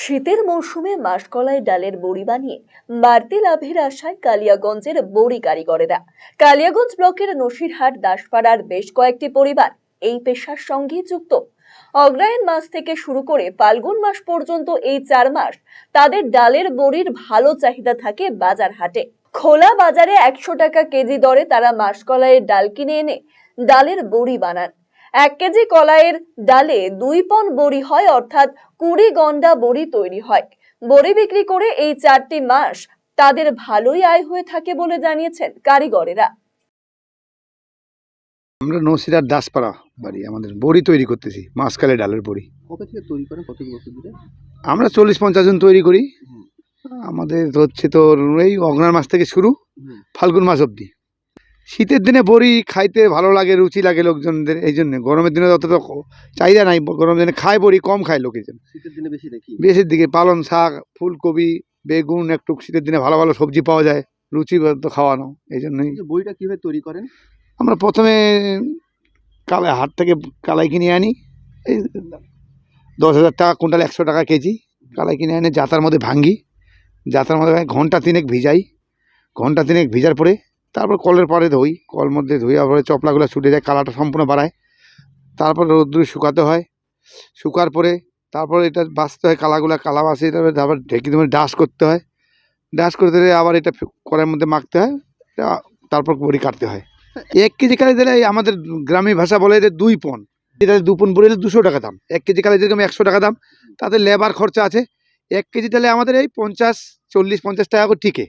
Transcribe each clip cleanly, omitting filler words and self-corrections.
শীতের মৌসুমে মাসকলাই ডালের বড়ি বানিয়ে বাড়তি লাভের আশায় কালিয়াগঞ্জের বড়ি কারিগরেরা। কালিয়াগঞ্জ ব্লকের নসিরহাট দাসপাড়ার বেশ কয়েকটি পরিবার এই পেশার সঙ্গে যুক্ত। অগ্রহায়ণ মাস থেকে শুরু করে ফাল্গুন মাস পর্যন্ত এই 4 মাস তাদের ডালের বড়ির ভালো চাহিদা থাকে বাজার হাটে। খোলা বাজারে 100 টাকা কেজি দরে তারা মাসকলাইয়ের ডাল কিনে এনে ডালের বড়ি বানান। 1 কেজি কলাইয়ের ডালে 2 পণ বড়ি হয়, অর্থাৎ 20 গন্ডা বড়ি তৈরি হয়। বড়ি বিক্রি করে এই 4টি মাস তাদের ভালোই আয় হয়ে থাকে বলে জানিয়েছেন কারিগরেরা। আমরা নসিরহাট দাসপাড়া বাড়ি, আমাদের বড়ি তৈরি করতেছি, মাসকলাই ডালের বড়ি। কবে থেকে তৈরি করেন, কতগুলো ধরে? আমরা 40-50 জন তৈরি করি। আমাদের হচ্ছে তো এই অগ্রহায়ণ মাস থেকে শুরু, ফাল্গুন মাস অবধি। শীতের দিনে বড়ি খাইতে ভালো লাগে, রুচি লাগে লোকজনদের, এই জন্য। গরমের দিনে অতটা চাহিদা নাই, গরমের দিনে খায় বড়ি কম খায় লোকেজন। শীতের দিনে বেশি দেখি, বেশির দিকে পালং শাক, ফুলকপি, বেগুন, একটু শীতের দিনে ভালো ভালো সবজি পাওয়া যায়, রুচি তো খাওয়ানো, এই জন্যই। বড়িটা কীভাবে তৈরি করেন? আমরা প্রথমে হাট থেকে কালাই কিনে আনি, এই 10,000 টাকা কুইন্টাল, 100 টাকা কেজি কালাই কিনে এনে জাতার মধ্যে ভাঙি, জাতার মধ্যে ঘন্টা 3 ভিজাই। ঘন্টা 3 ভিজার পরে তারপর কলের পরে ধুই, কল মধ্যে ধুইয়া পরে চপলাগুলো ছুটে যায়, কালারটা সম্পূর্ণ বাড়ায়। তারপর রোদ্দুরে শুকাতে হয়, শুকার পরে তারপর এটা বাছতে হয়, কালা বাছি, তারপর ঢেকে দিয়ে ডাস্ট করতে হয়। ডাস্ট করতে আবার এটা কড়াইয়ের মধ্যে মাখতে হয়, তারপর বড়ি কাটতে হয়। 1 কেজি কালাই দিলে আমাদের গ্রামীণ ভাষা বলে যে 2 পণ। এটা 2 পণ বড়ি 200 টাকা দাম। 1 কেজি কালাই যেরকম 100 টাকা দাম, তাতে লেবার খরচা আছে। 1 কেজি তাহলে আমাদের এই 40-50 টাকা করে টিকে।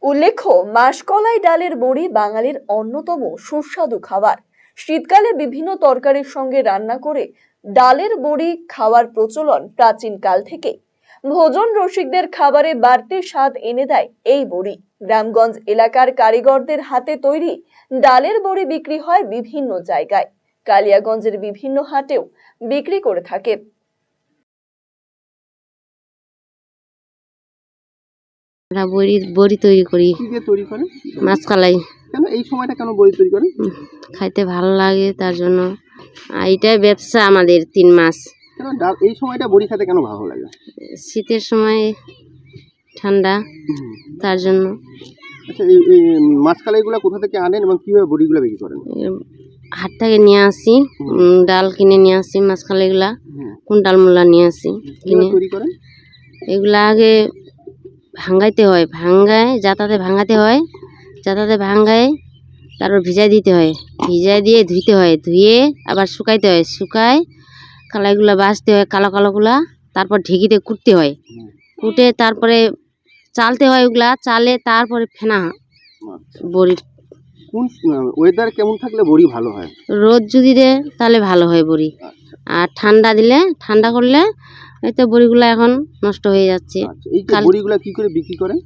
উল্লেখ্য, মাসকলাই ডালের বড়ি বাঙালির অন্যতম সুস্বাদু খাবার। শীতকালে বিভিন্ন তরকারির সঙ্গে রান্না করে ডালের বড়ি খাওয়ার প্রচলন প্রাচীন কাল থেকে। ভোজন রসিকদের খাবারে বাড়তি স্বাদ এনে দেয় এই বড়ি। গ্রামগঞ্জ এলাকার কারিগরদের হাতে তৈরি ডালের বড়ি বিক্রি হয় বিভিন্ন জায়গায়। কালিয়াগঞ্জের বিভিন্ন হাটেও বিক্রি করে থাকে। আমরা বড়ি তৈরি করি। কি দিয়ে তৈরি করেন? মাসকলাই। কেন এই সময়টা কেন বড়ি তৈরি করেন? খাইতে ভালো লাগে, তার জন্য। আর এটাই ব্যবসা আমাদের 3 মাস। কেন এই সময়টা বড়ি খেতে কেন ভালো লাগে? শীতের সময় ঠান্ডা, তার জন্য। আচ্ছা, এই মাসকলাইগুলো কোথা থেকে আনেন এবং কীভাবে বড়িগুলো বিক্রি করেন? হাট থেকে নিয়ে আসি, ডাল কিনে নিয়ে আসি, মাসকলাইগুলা কুইন্টাল মূল্য নিয়ে আসি কিনে। তৈরি করেন এগুলা আগে ভাঙাইতে হয়, জাতাতে ভাঙাতে হয়, জাতাতে ভাঙায় তারপর ভিজাই দিতে হয়, ভিজাই দিয়ে ধুইতে হয়, ধুয়ে আবার শুকাইতে হয়, শুকায় কালাইগুলা বাছতে হয়, কালো কালোগুলা, তারপর ঢেকিতে কুটতে হয়, কুটে তারপরে চালতে হয়, ওগুলা চালে তারপরে ফেনা বড়ি। কোন ওয়েদার কেমন থাকলে বড়ি ভালো হয়? রোদ যদি দেয় তাহলে ভালো হয় বড়ি, আর ঠান্ডা করলে এই তো বড়িগুলা এখন নষ্ট হয়ে যাচ্ছে। এই বড়িগুলা কি করে বিক্রি করেন?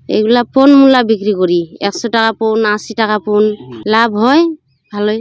এগুলা পণ মূল্য বিক্রি করি, 100 টাকা পণ, 80 টাকা পণ। লাভ হয় ভালোই।